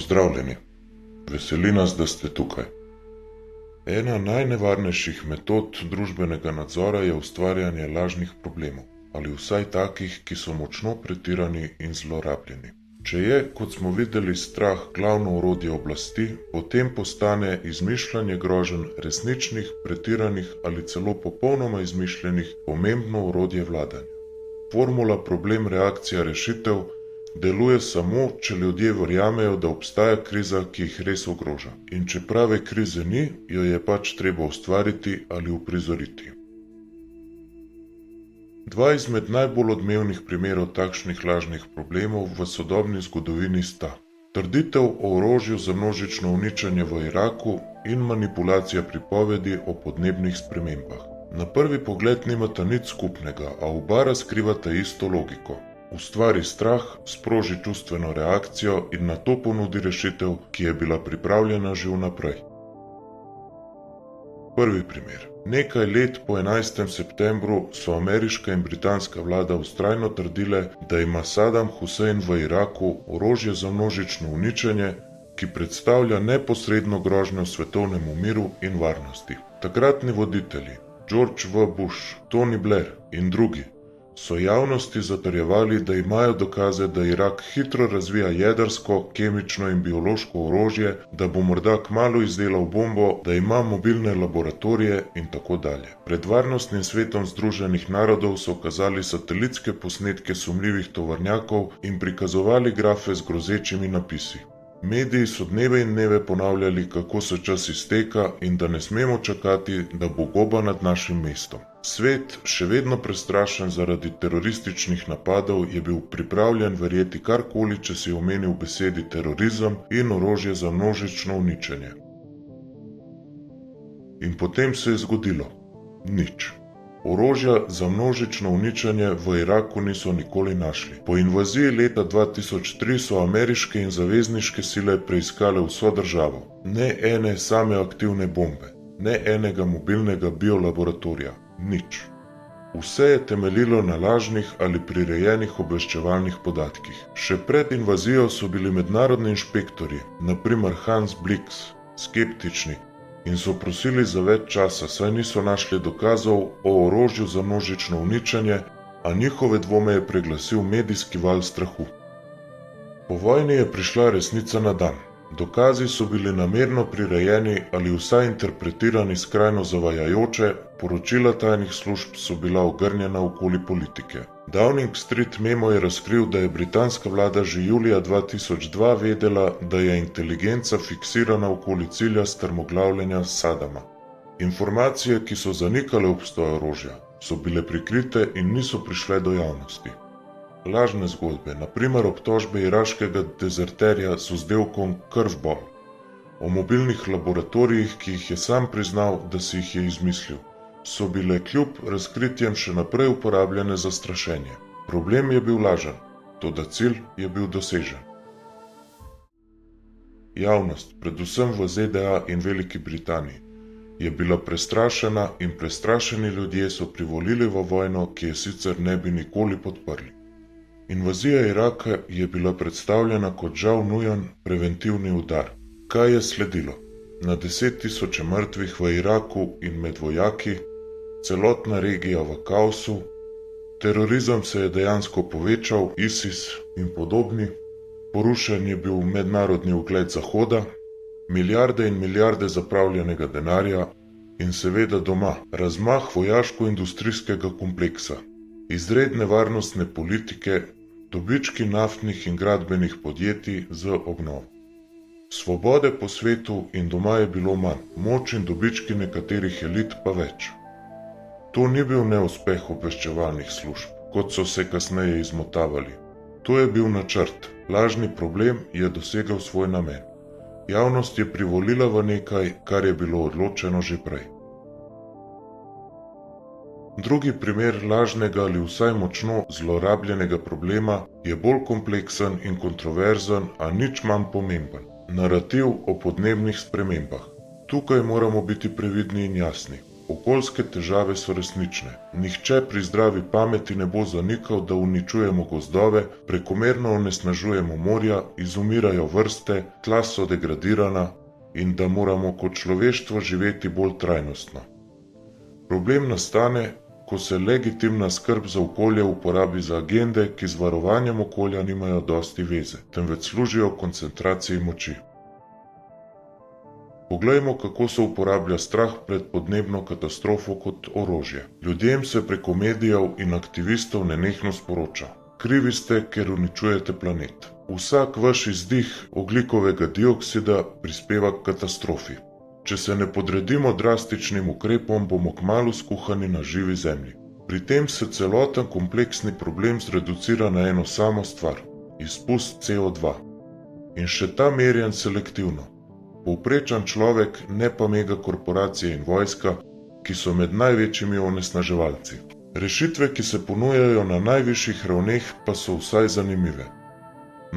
Pozdravljeni. Veseli nas, da ste tukaj. Ena najnevarnejših metod družbenega nadzora je ustvarjanje lažnih problemov, ali vsaj takih, ki so močno pretirani in zlorabljeni. Če je, kot smo videli, strah glavno orodje oblasti, potem postane izmišljanje groženj resničnih, pretiranih ali celo popolnoma izmišljenih pomembno orodje vladanja. Formula problem, reakcija, rešitev deluje samo, če ljudje verjamejo, da obstaja kriza, ki jih res ogroža. In če prave krize ni, jo je pač treba ustvariti ali uprizoriti. Dva izmed najbolj odmevnih primerov takšnih lažnih problemov v sodobni zgodovini sta trditev o orožju za množično uničenje v Iraku in manipulacija pripovedi o podnebnih spremembah. Na prvi pogled nimata nič skupnega, a oba razkrivata isto logiko. Ustvari strah, sproži čustveno reakcijo in nato ponudi rešitev, ki je bila pripravljena že vnaprej. Prvi primer. Nekaj let po 11. septembru so ameriška in britanska vlada vztrajno trdile, da ima Sadam Husein v Iraku orožje za množično uničenje, ki predstavlja neposredno grožnjo svetovnemu miru in varnosti. Takratni voditelji George W. Bush, Tony Blair in drugi so javnosti zatrjevali, da imajo dokaze, da Irak hitro razvija jedrsko, kemično in biološko orožje, da bo morda kmalu izdelal bombo, da ima mobilne laboratorije in tako dalje. Pred Varnostnim svetom Združenih narodov so kazali satelitske posnetke sumljivih tovornjakov in prikazovali grafe z grozečimi napisi. Mediji so dneve in dneve ponavljali, kako se čas izteka in da ne smemo čakati, da bo goba nad našim mestom. Svet, še vedno prestrašen zaradi terorističnih napadov, je bil pripravljen verjeti karkoli, če si omenil besedi terorizem in orožje za množično uničenje. In potem se je zgodilo nič. Orožja za množično uničenje v Iraku niso nikoli našli. Po invaziji leta 2003 so ameriške in zavezniške sile preiskale vso državo. Ne ene same aktivne bombe, ne enega mobilnega biolaboratorija, nič. Vse je temeljilo na lažnih ali prirejenih obveščevalnih podatkih. Še pred invazijo so bili mednarodni inšpektorji, na primer Hans Blix, skeptični in so prosili za več časa, saj niso našli dokazov o orožju za množično uničenje, a njihove dvome je preglasil medijski val strahu. Po vojni je prišla resnica na dan. Dokazi so bili namerno prirejeni ali vsaj interpretirani skrajno zavajajoče, poročila tajnih služb so bila ogrnjena okoli politike. Downing Street memo je razkril, da je britanska vlada že julija 2002 vedela, da je inteligenca fiksirana okoli cilja strmoglavljenja Sadama. Informacije, ki so zanikale obstoj orožja, so bile prikrite in niso prišle do javnosti. Lažne zgodbe, na primer obtožbe iraškega dezerterja z vzdevkom Curveball, o mobilnih laboratorijih, ki jih je sam priznal, da si jih je izmislil, so bile kljub razkritjem še naprej uporabljene za strašenje. Problem je bil lažen, toda cilj je bil dosežen. Javnost, predvsem v ZDA in Veliki Britaniji, je bila prestrašena in prestrašeni ljudje so privolili v vojno, ki je sicer ne bi nikoli podprli. Invazija Iraka je bila predstavljena kot žal nujen preventivni udar. Kaj je sledilo? Na 10.000 mrtvih v Iraku in med vojaki, celotna regija v kaosu, terorizem se je dejansko povečal, ISIS in podobni, porušen je bil mednarodni ugled Zahoda, milijarde in milijarde zapravljenega denarja in seveda doma razmah vojaško-industrijskega kompleksa, izredne varnostne politike, dobički naftnih in gradbenih podjetij z obnovo. Svobode po svetu in doma je bilo manj, moč in dobički nekaterih elit pa več. To ni bil neuspeh obveščevalnih služb, kot so se kasneje izmotavali. To je bil načrt, lažni problem je dosegel svoj namen. Javnost je privolila v nekaj, kar je bilo odločeno že prej. Drugi primer lažnega ali vsaj močno zlorabljenega problema je bolj kompleksen in kontroverzen, a nič manj pomemben. Narativ o podnebnih spremembah. Tukaj moramo biti previdni in jasni. Okoljske težave so resnične. Nihče pri zdravi pameti ne bo zanikal, da uničujemo gozdove, prekomerno onesnažujemo morja, izumirajo vrste, tla so degradirana in da moramo kot človeštvo živeti bolj trajnostno. Problem nastane, ko se legitimna skrb za okolje uporabi za agende, ki z varovanjem okolja nimajo dosti veze, temveč služijo koncentraciji moči. Poglejmo, kako se uporablja strah pred podnebno katastrofo kot orožje. Ljudem se preko medijev in aktivistov nenehno sporoča: krivi ste, ker uničujete planet. Vsak vaš izdih ogljikovega dioksida prispeva k katastrofi. Če se ne podredimo drastičnim ukrepom, bomo kmalu skuhani na živi zemlji. Pri tem se celoten kompleksni problem zreducira na eno samo stvar – izpust CO2. In še ta merjen selektivno. Povprečen človek, ne pa megakorporacije in vojska, ki so med največjimi onesnaževalci. Rešitve, ki se ponujajo na najvišjih ravneh, pa so vsaj zanimive.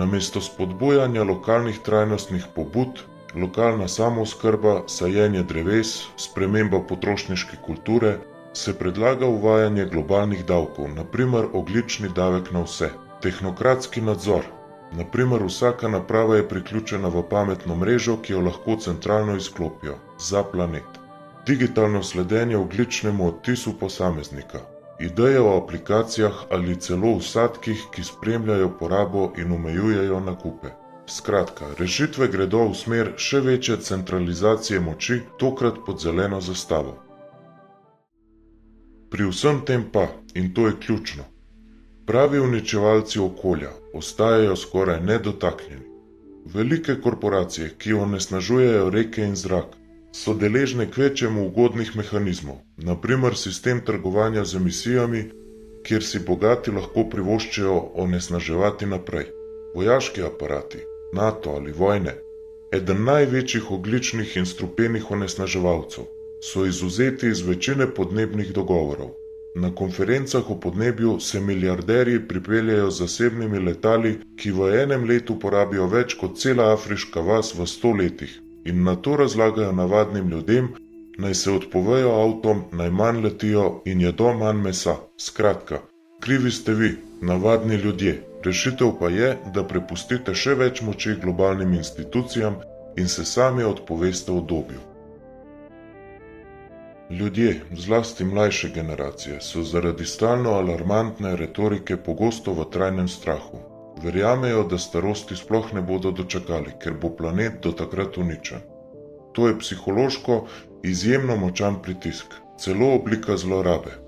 Namesto spodbujanja lokalnih trajnostnih pobud, lokalna samooskrba, sajenje dreves, sprememba potrošniške kulture, se predlaga uvajanje globalnih davkov, na primer ogljični davek na vse. Tehnokratski nadzor, na primer vsaka naprava je priključena v pametno mrežo, ki jo lahko centralno izklopijo, za planet. Digitalno sledenje ogljičnemu odtisu posameznika. Ideje o aplikacijah ali celo vsadkih, ki spremljajo porabo in omejujejo nakupe. Skratka, rešitve gredo v smer še večje centralizacije moči, tokrat pod zeleno zastavo. Pri vsem tem pa, in to je ključno, pravi uničevalci okolja ostajajo skoraj nedotaknjeni. Velike korporacije, ki onesnažujejo reke in zrak, so deležne kvečjemu ugodnih mehanizmov, na primer sistem trgovanja z emisijami, kjer si bogati lahko privoščijo onesnaževati naprej. Vojaški aparati, NATO ali vojne, eden največjih ogljičnih in strupenih onesnaževalcev, so izvzeti iz večine podnebnih dogovorov. Na konferencah o podnebju se milijarderji pripeljejo z zasebnimi letali, ki v enem letu porabijo več kot cela afriška vas v 100 letih, in na to razlagajo navadnim ljudem, naj se odpovejo avtom, naj manj letijo in jedo manj mesa. Skratka, krivi ste vi, navadni ljudje. Rešitev pa je, da prepustite še več moči globalnim institucijam in se sami odpoveste udobju. Ljudje, zlasti mlajše generacije, so zaradi stalno alarmantne retorike pogosto v trajnem strahu. Verjamejo, da starosti sploh ne bodo dočakali, ker bo planet do takrat uničen. To je psihološko izjemno močan pritisk, celo oblika zlorabe.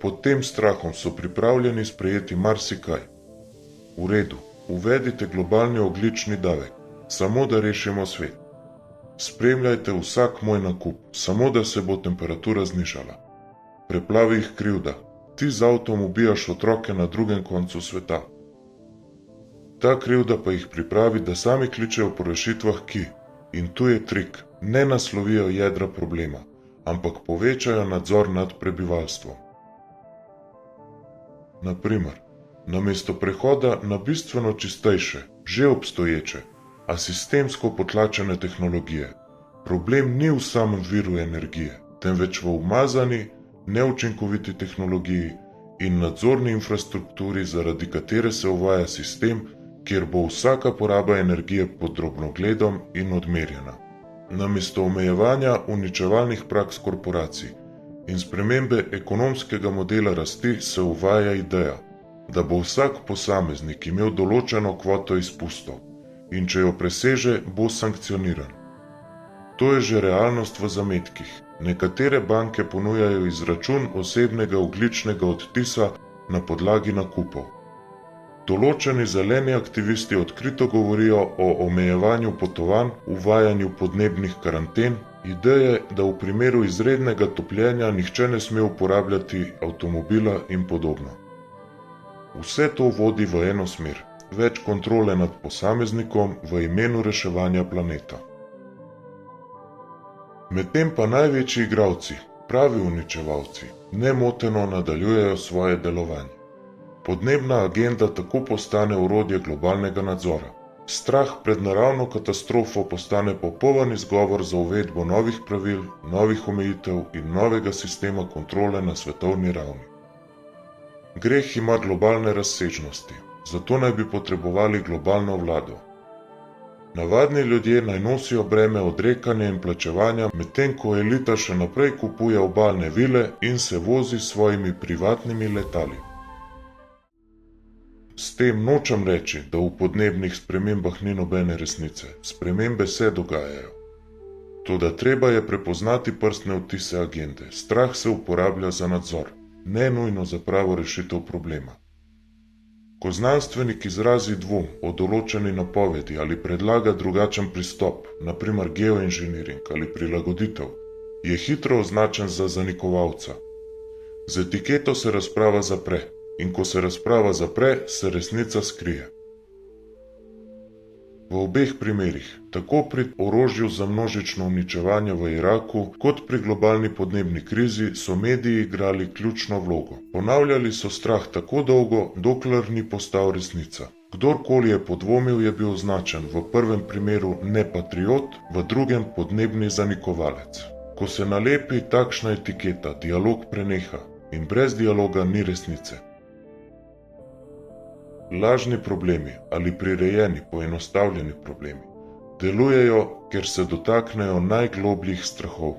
Pod tem strahom so pripravljeni sprejeti marsikaj. V redu, uvedite globalni ogljični davek, samo da rešimo svet. Spremljajte vsak moj nakup, samo da se bo temperatura znižala. Preplavi jih krivda, ti z avtom ubijaš otroke na drugem koncu sveta. Ta krivda pa jih pripravi, da sami kličejo po rešitvah, ki, in tu je trik, ne naslovijo jedra problema, ampak povečajo nadzor nad prebivalstvom. Na primer, namesto prehoda na bistveno čistejše, že obstoječe, a sistemsko potlačene tehnologije, problem ni v samem viru energije, temveč v umazani, neučinkoviti tehnologiji in nadzorni infrastrukturi, zaradi katere se uvaja sistem, kjer bo vsaka poraba energije pod drobnogledom in odmerjena. Namesto omejevanja uničevalnih praks korporacij in spremembe ekonomskega modela rasti se uvaja ideja, da bo vsak posameznik imel določeno kvoto izpustov in če jo preseže, bo sankcioniran. To je že realnost v zametkih. Nekatere banke ponujajo izračun osebnega ogljičnega odtisa na podlagi nakupov. Določeni zeleni aktivisti odkrito govorijo o omejevanju potovanj, uvajanju podnebnih karanten, ideje, da v primeru izrednega topljenja nihče ne sme uporabljati avtomobila in podobno. Vse to vodi v eno smer, več kontrole nad posameznikom v imenu reševanja planeta. Medtem pa največji igralci, pravi uničevalci, nemoteno nadaljujejo svoje delovanje. Podnebna agenda tako postane orodje globalnega nadzora. Strah pred naravno katastrofo postane popoln izgovor za uvedbo novih pravil, novih omejitev in novega sistema kontrole na svetovni ravni. Greh ima globalne razsežnosti, zato naj bi potrebovali globalno vlado. Navadni ljudje naj nosijo breme odrekanja in plačevanja, medtem ko elita še naprej kupuje obalne vile in se vozi s svojimi privatnimi letali. S tem nočem reči, da v podnebnih spremembah ni nobene resnice. Spremembe se dogajajo. Toda treba je prepoznati prstne odtise agende. Strah se uporablja za nadzor, ne nujno za pravo rešitev problema. Ko znanstvenik izrazi dvom o določeni napovedi ali predlaga drugačen pristop, naprimer geoinženiring ali prilagoditev, je hitro označen za zanikovalca. Z etiketo se razprava zapre. In ko se razprava zapre, se resnica skrije. V obeh primerih, tako pri orožju za množično uničevanje v Iraku, kot pri globalni podnebni krizi, so mediji igrali ključno vlogo. Ponavljali so strah tako dolgo, dokler ni postal resnica. Kdorkoli je podvomil, je bil označen, v prvem primeru nepatriot, v drugem podnebni zanikovalec. Ko se nalepi takšna etiketa, dialog preneha in brez dialoga ni resnice. Lažni problemi ali prirejeni, poenostavljeni problemi delujejo, ker se dotaknejo najglobljih strahov.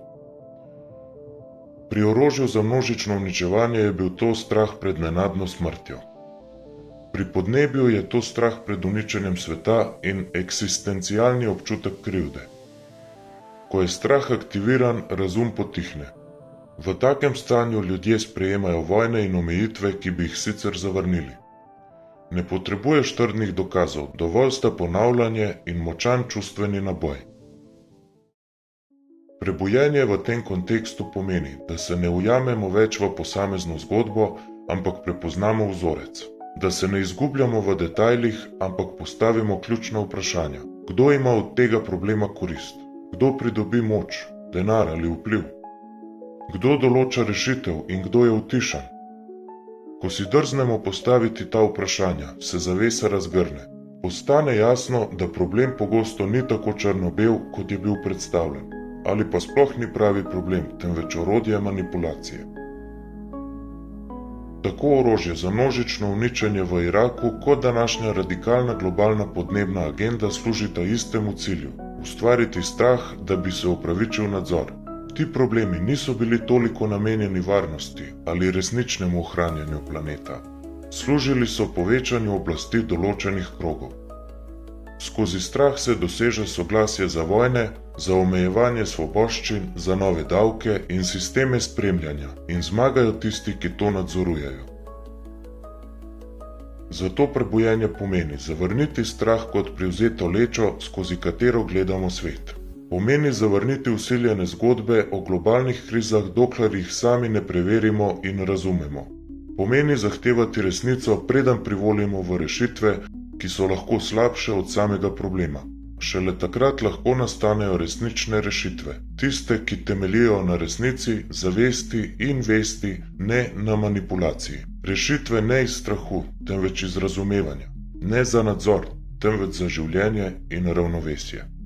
Pri orožju za množično uničevanje je bil to strah pred nenadno smrtjo. Pri podnebju je to strah pred uničenjem sveta in eksistencialni občutek krivde. Ko je strah aktiviran, razum potihne. V takem stanju ljudje sprejemajo vojne in omejitve, ki bi jih sicer zavrnili. Ne potrebuješ trdnih dokazov, dovolj sta ponavljanje in močan čustveni naboj. Prebujenje v tem kontekstu pomeni, da se ne ujamemo več v posamezno zgodbo, ampak prepoznamo vzorec. Da se ne izgubljamo v detajlih, ampak postavimo ključna vprašanja. Kdo ima od tega problema korist? Kdo pridobi moč, denar ali vpliv? Kdo določa rešitev in kdo je utišan? Ko si drznemo postaviti ta vprašanja, se zavesa razgrne. Postane jasno, da problem pogosto ni tako črno-bel, kot je bil predstavljen. Ali pa sploh ni pravi problem, temveč orodje manipulacije. Tako orožje za množično uničenje v Iraku kot današnja radikalna globalna podnebna agenda služita istemu cilju – ustvariti strah, da bi se opravičil nadzor. Ti problemi niso bili toliko namenjeni varnosti ali resničnemu ohranjanju planeta. Služili so povečanju oblasti določenih krogov. Skozi strah se doseže soglasje za vojne, za omejevanje svoboščin, za nove davke in sisteme spremljanja in zmagajo tisti, ki to nadzorujejo. Zato prebujenje pomeni zavrniti strah kot privzeto lečo, skozi katero gledamo svet. Pomeni zavrniti vsiljene zgodbe o globalnih krizah, dokler jih sami ne preverimo in razumemo. Pomeni zahtevati resnico, preden privolimo v rešitve, ki so lahko slabše od samega problema. Šele takrat lahko nastanejo resnične rešitve, tiste, ki temeljijo na resnici, zavesti in vesti, ne na manipulaciji. Rešitve ne iz strahu, temveč iz razumevanja. Ne za nadzor, temveč za življenje in ravnovesje.